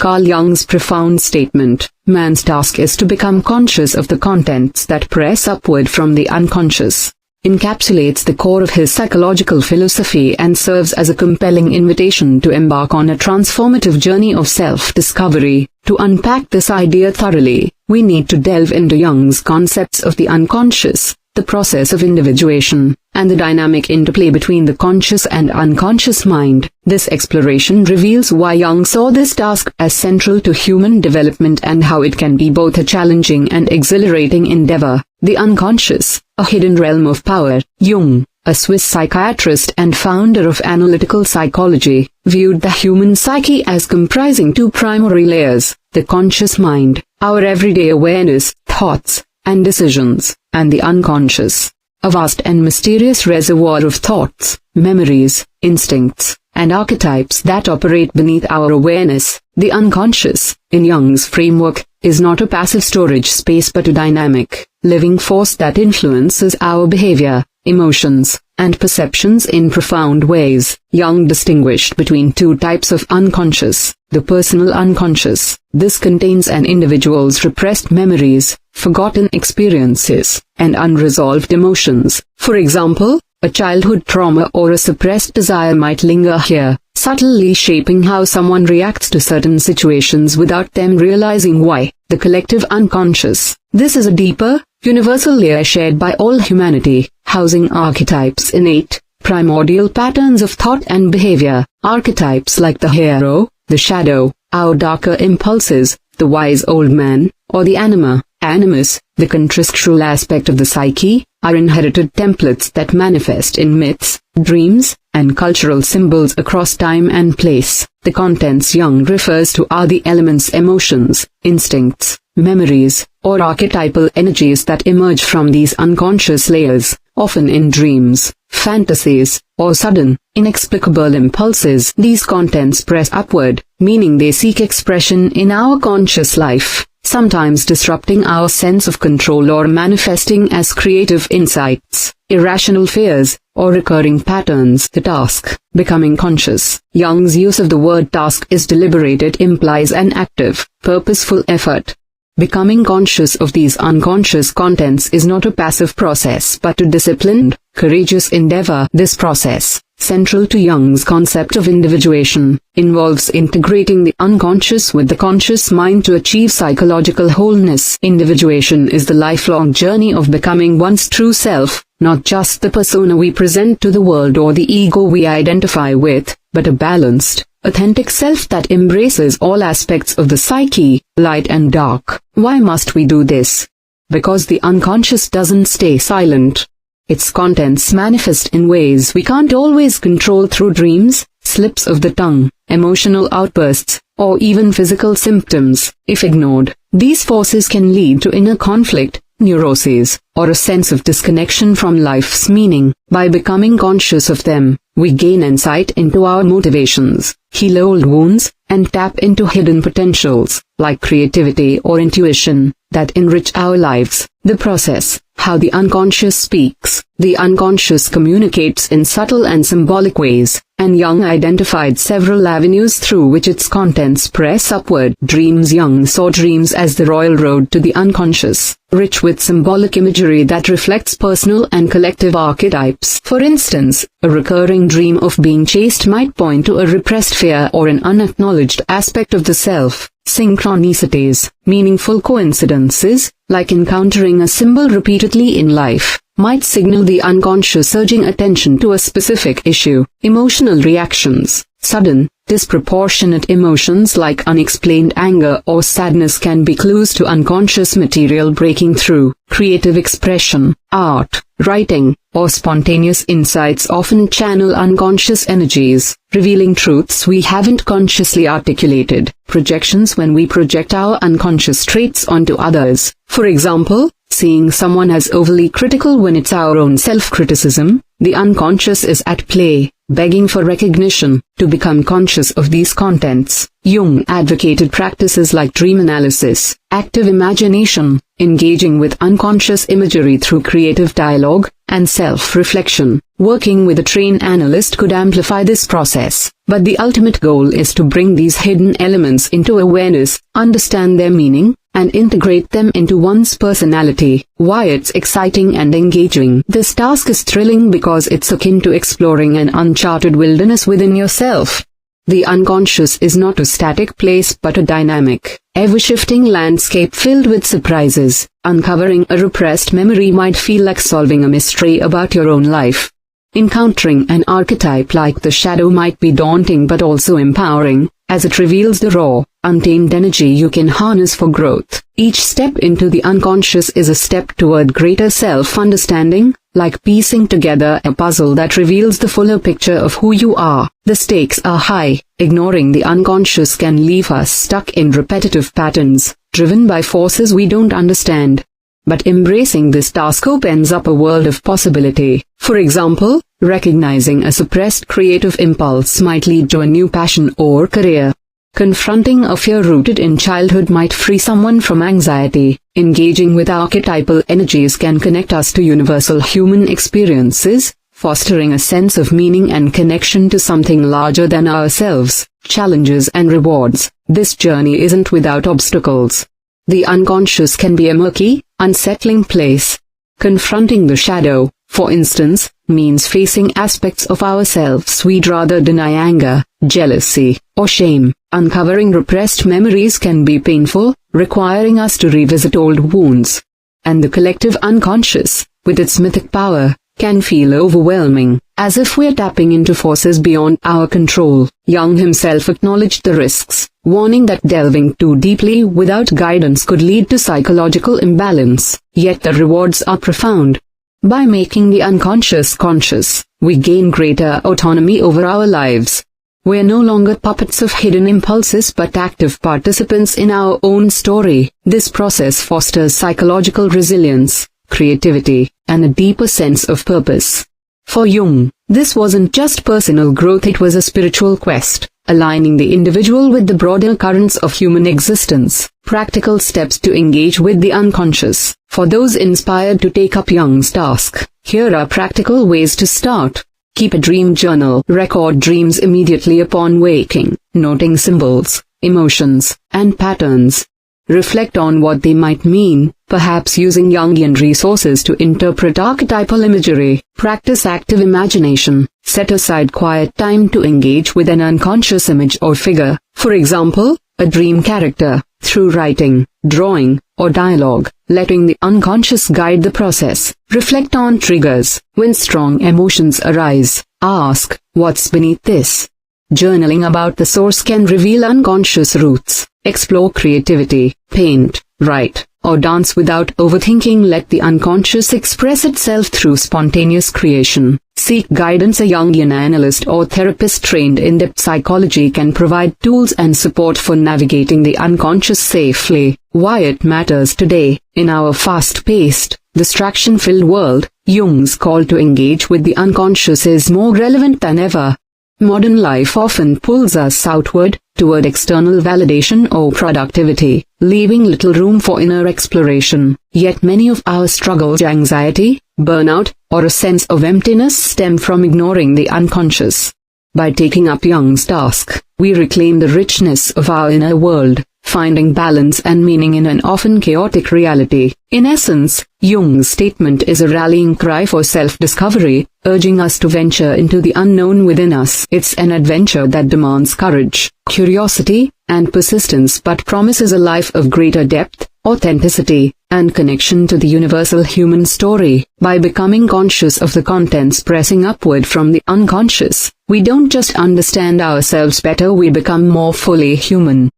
Carl Jung's profound statement, "Man's task is to become conscious of the contents that press upward from the unconscious," encapsulates the core of his psychological philosophy and serves as a compelling invitation to embark on a transformative journey of self-discovery. To unpack this idea thoroughly, we need to delve into Jung's concepts of the unconscious, the process of individuation, and the dynamic interplay between the conscious and unconscious mind. This exploration reveals why Jung saw this task as central to human development and how it can be both a challenging and exhilarating endeavor. The unconscious, a hidden realm of power. Jung, a Swiss psychiatrist and founder of analytical psychology, viewed the human psyche as comprising two primary layers: the conscious mind, our everyday awareness, thoughts, and decisions, and the unconscious, a vast and mysterious reservoir of thoughts, memories, instincts, and archetypes that operate beneath our awareness. The unconscious, in Jung's framework, is not a passive storage space but a dynamic, living force that influences our behavior, emotions, and perceptions in profound ways. Jung distinguished between two types of unconscious: the personal unconscious. This contains an individual's repressed memories, forgotten experiences, and unresolved emotions. For example, a childhood trauma or a suppressed desire might linger here, subtly shaping how someone reacts to certain situations without them realizing why. The collective unconscious. This is a deeper, universal layer shared by all humanity, housing archetypes, innate, primordial patterns of thought and behavior. Archetypes like the hero, the shadow, our darker impulses, the wise old man, or the animus, the contextual aspect of the psyche, are inherited templates that manifest in myths, dreams, and cultural symbols across time and place. The contents Jung refers to are the elements: emotions, instincts, memories, or archetypal energies that emerge from these unconscious layers, often in dreams, fantasies, or sudden, inexplicable impulses. These contents press upward, meaning they seek expression in our conscious life, sometimes disrupting our sense of control or manifesting as creative insights, irrational fears, or recurring patterns. The task, becoming conscious. Jung's use of the word task is deliberate. It implies an active, purposeful effort. Becoming conscious of these unconscious contents is not a passive process but a disciplined, courageous endeavor. This process, central to Jung's concept of individuation, involves integrating the unconscious with the conscious mind to achieve psychological wholeness. Individuation is the lifelong journey of becoming one's true self, not just the persona we present to the world or the ego we identify with, but a balanced, authentic self that embraces all aspects of the psyche, light and dark. Why must we do this? Because the unconscious doesn't stay silent. Its contents manifest in ways we can't always control through dreams, slips of the tongue, emotional outbursts, or even physical symptoms. If ignored, these forces can lead to inner conflict, neuroses, or a sense of disconnection from life's meaning. By becoming conscious of them, we gain insight into our motivations, heal old wounds, and tap into hidden potentials, like creativity or intuition, that enrich our lives. The process, how the unconscious speaks. The unconscious communicates in subtle and symbolic ways, and Jung identified several avenues through which its contents press upward. Dreams. Jung saw dreams as the royal road to the unconscious, rich with symbolic imagery that reflects personal and collective archetypes. For instance, a recurring dream of being chased might point to a repressed fear or an unacknowledged aspect of the self. Synchronicities, meaningful coincidences, like encountering a symbol repeatedly in life, might signal the unconscious urging attention to a specific issue. Emotional reactions. Sudden, disproportionate emotions like unexplained anger or sadness can be clues to unconscious material breaking through. Creative expression, art, writing, or spontaneous insights often channel unconscious energies, revealing truths we haven't consciously articulated. Projections. When we project our unconscious traits onto others, for example, seeing someone as overly critical when it's our own self-criticism, the unconscious is at play. begging for recognition. To become conscious of these contents, Jung advocated practices like dream analysis, active imagination, engaging with unconscious imagery through creative dialogue, and self-reflection. Working with a trained analyst could amplify this process, but the ultimate goal is to bring these hidden elements into awareness, understand their meaning, and integrate them into one's personality. Why it's exciting and engaging. This task is thrilling because it's akin to exploring an uncharted wilderness within yourself. The unconscious is not a static place but a dynamic, ever-shifting landscape filled with surprises. Uncovering a repressed memory might feel like solving a mystery about your own life. Encountering an archetype like the shadow might be daunting but also empowering, as it reveals the raw, untamed energy you can harness for growth. Each step into the unconscious is a step toward greater self-understanding, like piecing together a puzzle that reveals the fuller picture of who you are. The stakes are high. Ignoring the unconscious can leave us stuck in repetitive patterns, driven by forces we don't understand. But embracing this task opens up a world of possibility. For example, recognizing a suppressed creative impulse might lead to a new passion or career. Confronting a fear rooted in childhood might free someone from anxiety. Engaging with archetypal energies can connect us to universal human experiences, fostering a sense of meaning and connection to something larger than ourselves. Challenges and rewards. This journey isn't without obstacles. The unconscious can be a murky, unsettling place. Confronting the shadow, for instance, means facing aspects of ourselves we'd rather deny. Anger, jealousy, or shame. Uncovering repressed memories can be painful, requiring us to revisit old wounds. And the collective unconscious, with its mythic power, can feel overwhelming, as if we're tapping into forces beyond our control. Jung himself acknowledged the risks, warning that delving too deeply without guidance could lead to psychological imbalance. Yet the rewards are profound. By making the unconscious conscious, we gain greater autonomy over our lives. We're no longer puppets of hidden impulses but active participants in our own story. This process fosters psychological resilience, creativity, and a deeper sense of purpose. For Jung, this wasn't just personal growth, it was a spiritual quest, aligning the individual with the broader currents of human existence. Practical steps to engage with the unconscious. For those inspired to take up Jung's task, here are practical ways to start. Keep a dream journal. Record dreams immediately upon waking, noting symbols, emotions, and patterns. Reflect on what they might mean, perhaps using Jungian resources to interpret archetypal imagery. Practice active imagination. Set aside quiet time to engage with an unconscious image or figure, for example, a dream character, through writing, drawing, or dialogue, letting the unconscious guide the process. Reflect on triggers. When strong emotions arise, ask, what's beneath this? Journaling about the source can reveal unconscious roots. Explore creativity. Paint, write, or dance without overthinking. Let the unconscious express itself through spontaneous creation. Seek guidance. A Jungian analyst or therapist trained in depth psychology can provide tools and support for navigating the unconscious safely. Why it matters today. In our fast-paced, distraction-filled world, Jung's call to engage with the unconscious is more relevant than ever. Modern life often pulls us outward, toward external validation or productivity, leaving little room for inner exploration. Yet many of our struggles, anxiety, burnout, or a sense of emptiness stem from ignoring the unconscious. By taking up Jung's task, we reclaim the richness of our inner world, finding balance and meaning in an often chaotic reality. In essence, Jung's statement is a rallying cry for self-discovery, urging us to venture into the unknown within us. It's an adventure that demands courage, curiosity, and persistence but promises a life of greater depth, authenticity, and connection to the universal human story. By becoming conscious of the contents pressing upward from the unconscious, we don't just understand ourselves better, we become more fully human.